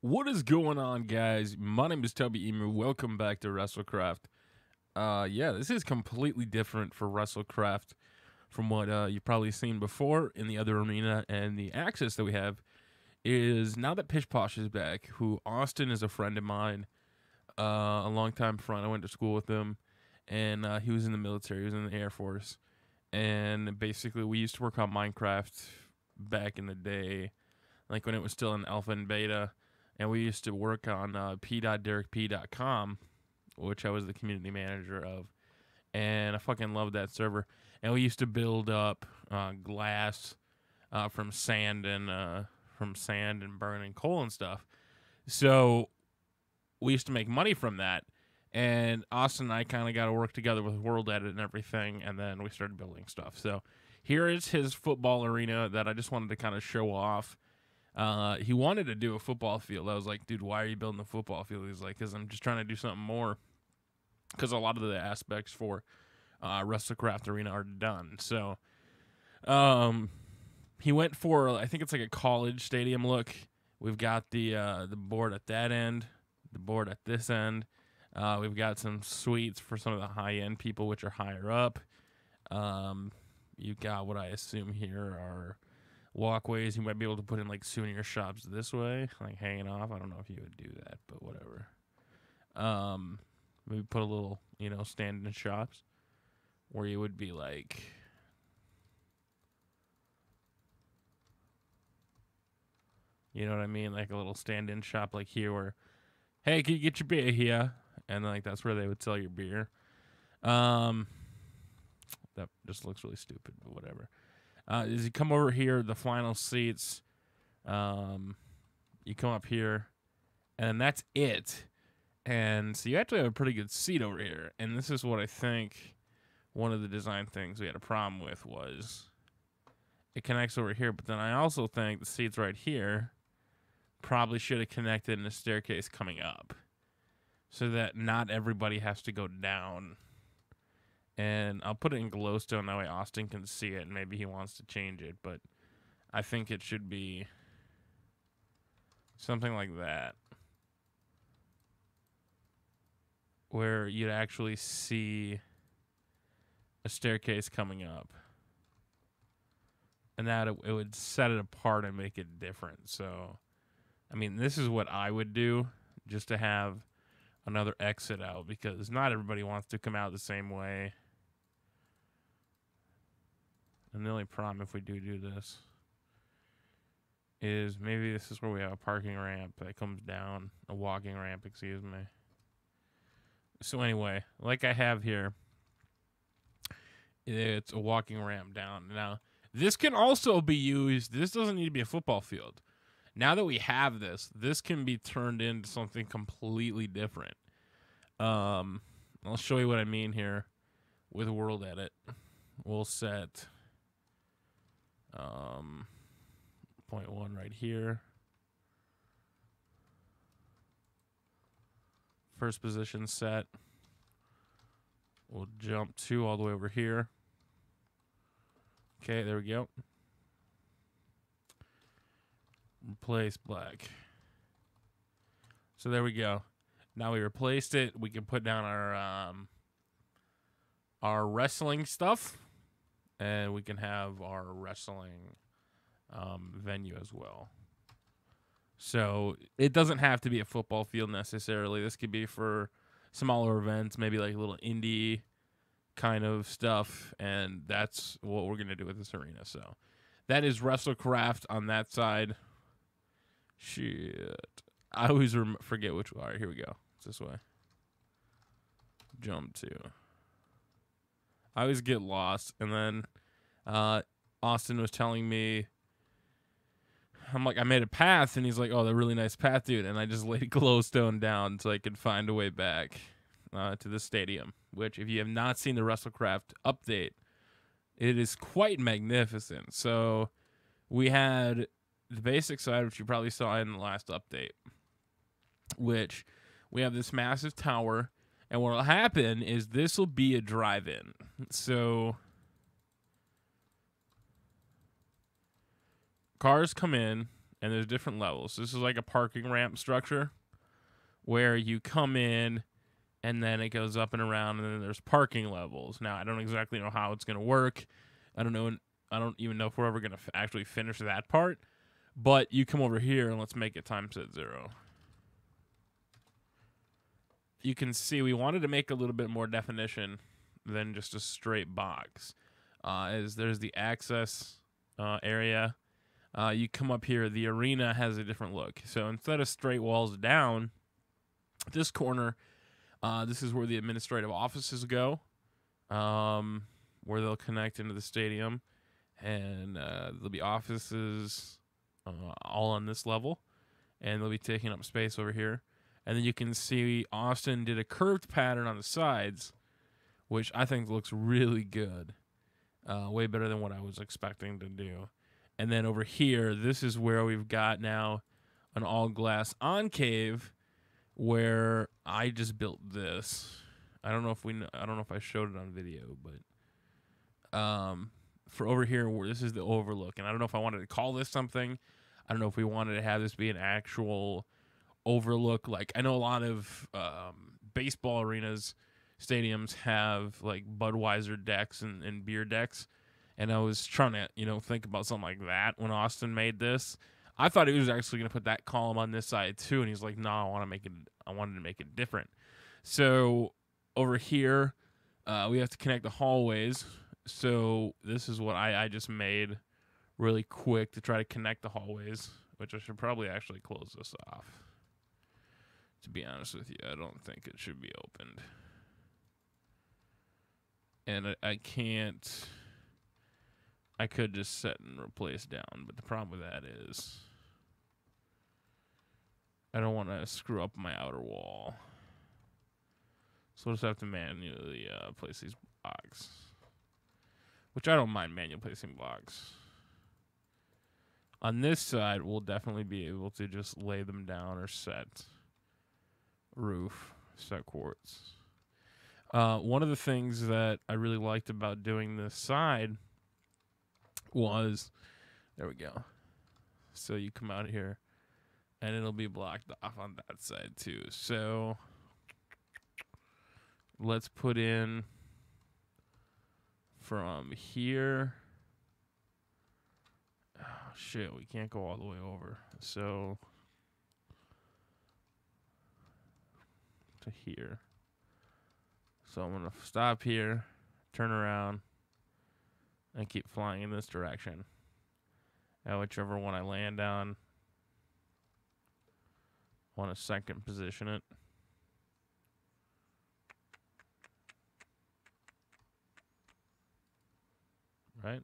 What is going on, guys? My name is Tubby. Welcome back to Wrestlecraft. Yeah, this is completely different for Wrestlecraft from what you've probably seen before in the other arena. And the access that we have is now that Pish Posh is back, who Austin is a friend of mine, a longtime friend. I went to school with him, and he was in the military. He was in the Air Force, and basically we used to work on Minecraft back in the day, like when it was still in alpha and beta, and we used to work on p.derekp.com, which I was the community manager of, and I fucking loved that server. And we used to build up glass from sand and burning coal and stuff. So we used to make money from that. And Austin and I kind of got to work together with World Edit and everything, and then we started building stuff. So here is his football arena that I just wanted to kind of show off. He wanted to do a football field. I was like, dude, why are you building a football field? He's like, because I'm just trying to do something more. Because a lot of the aspects for Wrestlecraft Arena are done. So he went for, I think it's like a college stadium look. We've got the board at that end, the board at this end. We've got some suites for some of the high-end people, which are higher up. You've got what I assume here are walkways. You might be able to put in like souvenir shops this way, like hanging off. I don't know if you would do that, but whatever. Maybe put a little, stand-in shops where you would be like, you know what I mean? Like a little stand-in shop like here where, hey, can you get your beer here? And like that's where they would sell your beer. That just looks really stupid, but whatever. As you come over here, the final seats, you come up here, and that's it. And so you actually have a pretty good seat over here. And this is what I think one of the design things we had a problem with was it connects over here. But then I also think the seats right here probably should have connected in a staircase coming up so that not everybody has to go down. And I'll put it in glowstone, that way Austin can see it, and maybe he wants to change it. But I think it should be something like that, where you'd actually see a staircase coming up. And that it would set it apart and make it different. So, I mean, this is what I would do, just to have another exit out, because not everybody wants to come out the same way. And the only problem if we do this is maybe this is where we have a parking ramp that comes down, a walking ramp, excuse me. So anyway, like I have here, it's a walking ramp down. Now, this can also be used, this doesn't need to be a football field. Now that we have this can be turned into something completely different. I'll show you what I mean here with World Edit. We'll set 0.1 right here. First position set. We'll jump 2 all the way over here. Okay, there we go. Replace black. So there we go. Now we replaced it. We can put down our wrestling stuff, and we can have our wrestling venue as well. So it doesn't have to be a football field necessarily. This could be for smaller events, maybe like a little indie kind of stuff, and that's what we're going to do with this arena. So that is Wrestlecraft on that side. Shit. I always forget which one. All right, here we go. It's this way. Jump 2. I always get lost. And then Austin was telling me, I'm like, I made a path, and he's like, oh, that really nice path, dude. And I just laid glowstone down so I could find a way back to the stadium, which if you have not seen the Wrestlecraft update, it is quite magnificent. So we had the basic side, which you probably saw in the last update, which we have this massive tower, and what will happen is this will be a drive-in. So cars come in, and there's different levels. This is like a parking ramp structure where you come in and then it goes up and around, and then there's parking levels. Now, I don't exactly know how it's going to work. I don't even know if we're ever going to actually finish that part. But you come over here, and let's make it times at 0. You can see we wanted to make a little bit more definition than just a straight box. As there's the access area. You come up here, the arena has a different look. So instead of straight walls down, this corner, this is where the administrative offices go, where they'll connect into the stadium. And there'll be offices all on this level, and they'll be taking up space over here. And then you can see Austin did a curved pattern on the sides, which I think looks really good. Way better than what I was expecting to do. And then over here, this is where we've got now an all-glass enclave where I just built this. I don't know if I showed it on video, but for over here, where this is the overlook. And I don't know if I wanted to call this something. I don't know if we wanted to have this be an actual overlook. Like, I know a lot of baseball arenas, stadiums have like Budweiser decks and beer decks, and I was trying to think about something like that when Austin made this. I thought he was actually going to put that column on this side too, and he's like, no, I wanted to make it different. So over here, we have to connect the hallways. So this is what I just made really quick to try to connect the hallways, which I should probably actually close this off. To be honest with you, I don't think it should be opened. And I can't... I could just set and replace down, but the problem with that is I don't want to screw up my outer wall. So I'll just have to manually place these blocks. Which I don't mind manually placing blocks. On this side, we'll definitely be able to just lay them down or set roof, set quartz. One of the things that I really liked about doing this side was, there we go. So you come out here, and it'll be blocked off on that side too. So let's put in from here. Oh, shit, we can't go all the way over. So to here. So I'm going to stop here, turn around, and keep flying in this direction. And whichever one I land on, I want to second position it. Right?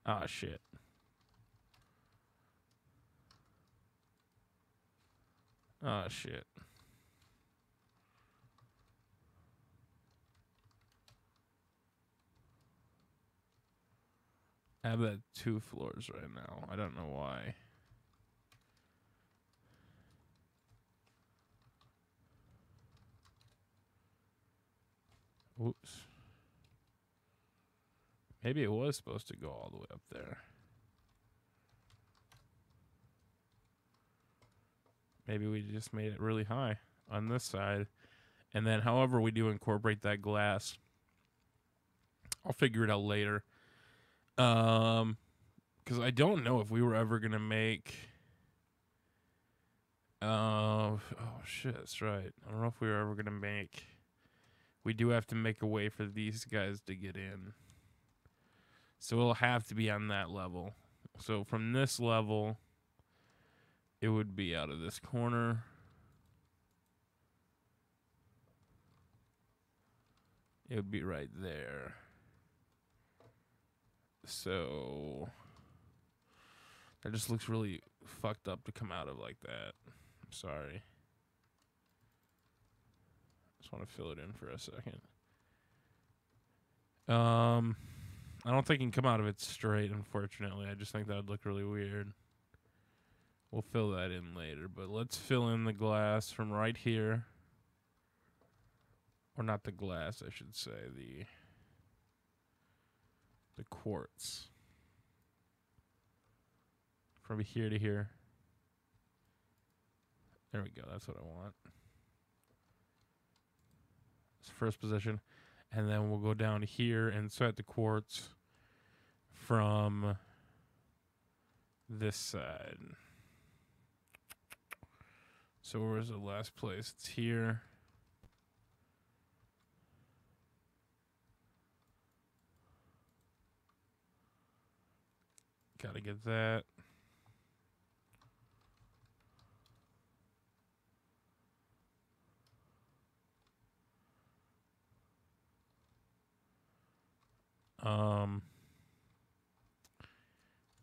Ah, shit. Ah, shit. I have that 2 floors right now. I don't know why. Whoops. Maybe it was supposed to go all the way up there. Maybe we just made it really high on this side. And then however we do incorporate that glass, I'll figure it out later. Because I don't know if we were ever going to make... oh, shit, that's right. I don't know if we were ever going to make... We do have to make a way for these guys to get in. So it'll have to be on that level. So from this level, it would be out of this corner. It would be right there. So that just looks really fucked up to come out of like that. I'm sorry. Just want to fill it in for a second. I don't think you can come out of it straight, unfortunately. I just think that would look really weird. We'll fill that in later, but let's fill in the glass from right here. Or not the glass, I should say, the quartz. from here to here. There we go. That's what I want. It's first position. And then we'll go down here and set the quartz from this side. So where's the last place? It's here. Gotta get that.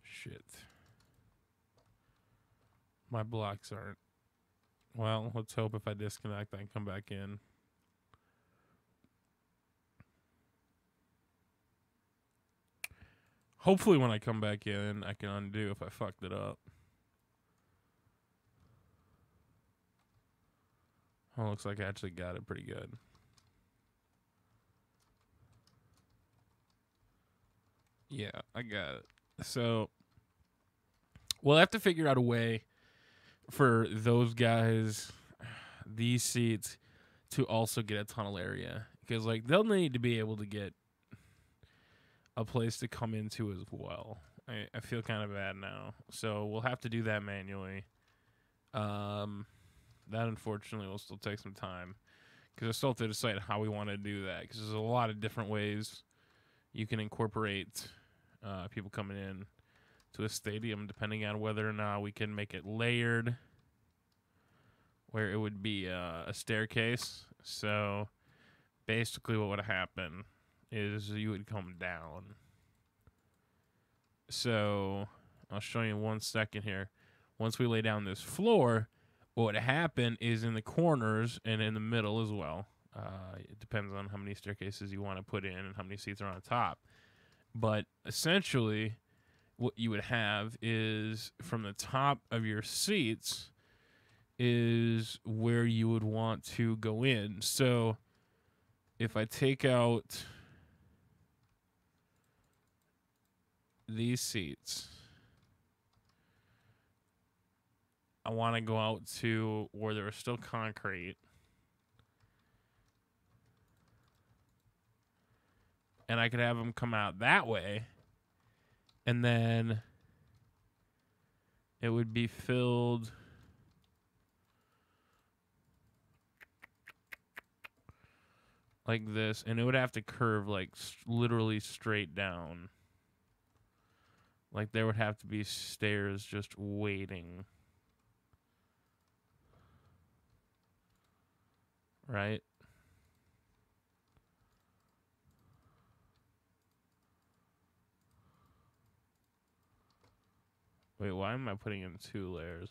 Shit. My blocks aren't. Well, let's hope if I disconnect, I can come back in. Hopefully when I come back in, I can undo if I fucked it up. Oh, looks like I actually got it pretty good. Yeah, I got it. So we'll have to figure out a way for those guys, these seats, to also get a tunnel area. Because, like, they'll need to be able to get a place to come into as well. I feel kind of bad now. So we'll have to do that manually. That, unfortunately, will still take some time. Because I still have to decide how we want to do that. Because there's a lot of different ways you can incorporate people coming in to a stadium, depending on whether or not we can make it layered, where it would be a staircase. So basically what would happen is you would come down. So I'll show you in 1 second here. Once we lay down this floor, what would happen is in the corners and in the middle as well. It depends on how many staircases you want to put in and how many seats are on top. But essentially, what you would have is from the top of your seats is where you would want to go in. So if I take out these seats, I want to go out to where there is still concrete. And I could have them come out that way. And then it would be filled like this. And it would have to curve like literally straight down. Like there would have to be stairs just waiting. Right? Wait, why am I putting in 2 layers?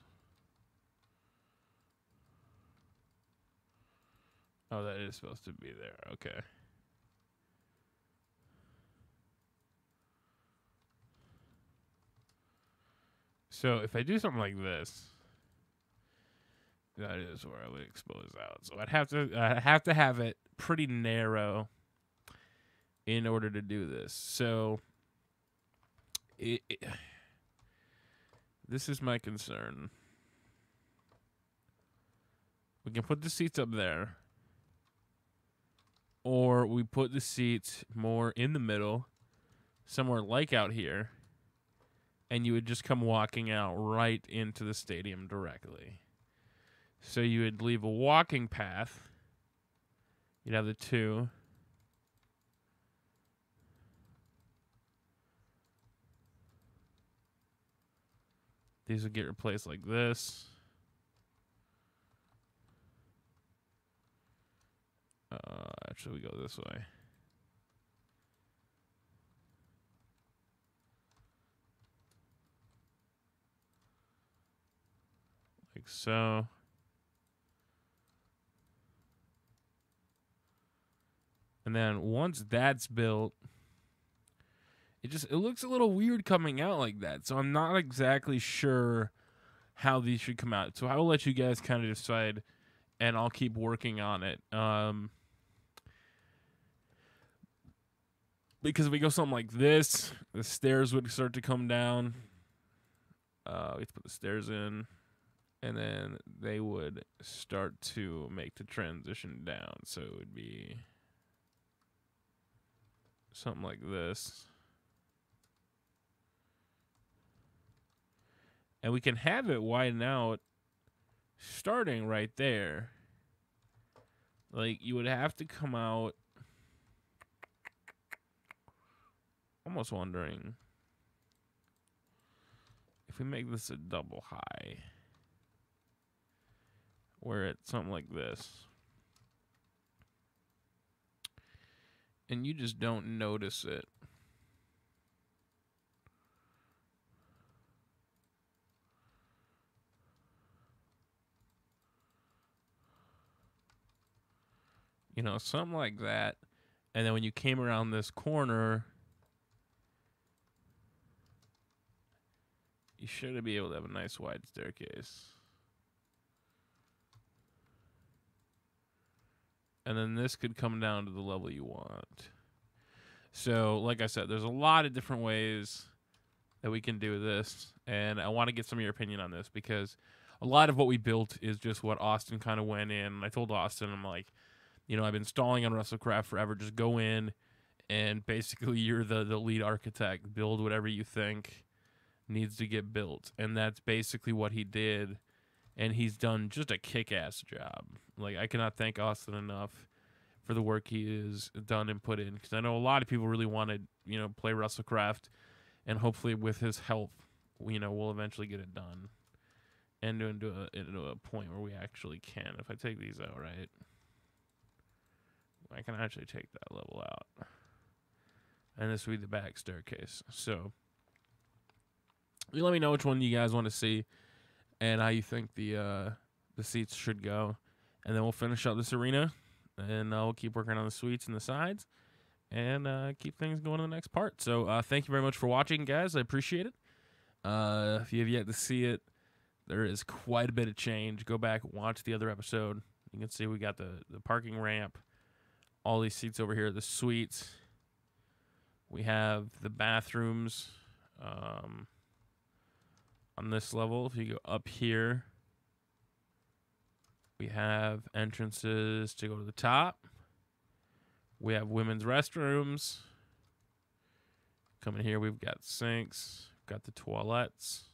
Oh, that is supposed to be there. Okay. So if I do something like this, that is where I would expose out. So I'd have to have it pretty narrow in order to do this. So this is my concern. We can put the seats up there, or we put the seats more in the middle, somewhere like out here, and you would just come walking out right into the stadium directly. So you would leave a walking path. You'd have the 2. These would get replaced like this. Actually, we go this way. Like so. And then once that's built, it looks a little weird coming out like that. So I'm not exactly sure how these should come out. So I will let you guys kind of decide, and I'll keep working on it. Because if we go something like this, the stairs would start to come down. Let's put the stairs in, and then they would start to make the transition down. So it would be something like this. And we can have it widen out starting right there. Like, you would have to come out. Almost wondering if we make this a double high, where it's something like this. And you just don't notice it. You know, something like that. And then when you came around this corner, you should be able to have a nice wide staircase. And then this could come down to the level you want. So, like I said, there's a lot of different ways that we can do this. And I want to get some of your opinion on this, because a lot of what we built is just what Austin kind of went in. I told Austin, I'm like, you know, I've been stalling on Wrestlecraft forever. Just go in, and basically you're the lead architect. Build whatever you think needs to get built. And that's basically what he did. And he's done just a kick-ass job. Like, I cannot thank Austin enough for the work he has done and put in. Because I know a lot of people really want to, you know, play Wrestlecraft. And hopefully with his help, you know, we'll eventually get it done. And into a point where we actually can. If I take these out, right? I can actually take that level out. And this will be the back staircase. So, you let me know which one you guys want to see and how you think the seats should go. And then we'll finish up this arena. And we'll keep working on the suites and the sides. And keep things going in the next part. So, thank you very much for watching, guys. I appreciate it. If you have yet to see it, there is quite a bit of change. Go back and watch the other episode. You can see we got the parking ramp. All these seats over here, the suites. We have the bathrooms on this level. If you go up here, we have entrances to go to the top. We have women's restrooms. Come in here, we've got sinks, got the toilets.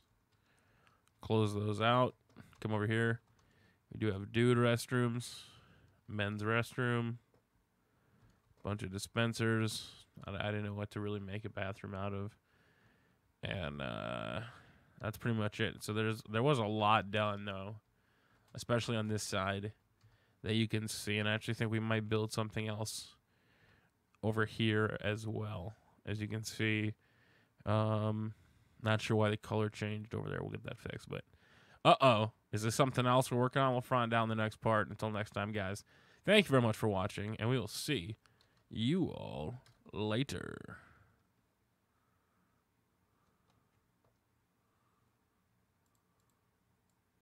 Close those out. Come over here. We do have dude restrooms, men's restroom. Bunch of dispensers. I didn't know what to really make a bathroom out of. And that's pretty much it. So there was a lot done, though, especially on this side, that you can see. And I actually think we might build something else over here as well. As you can see, not sure why the color changed over there. We'll get that fixed. But, is this something else we're working on? We'll find out in the next part. Until next time, guys, thank you very much for watching, and we will see you all later.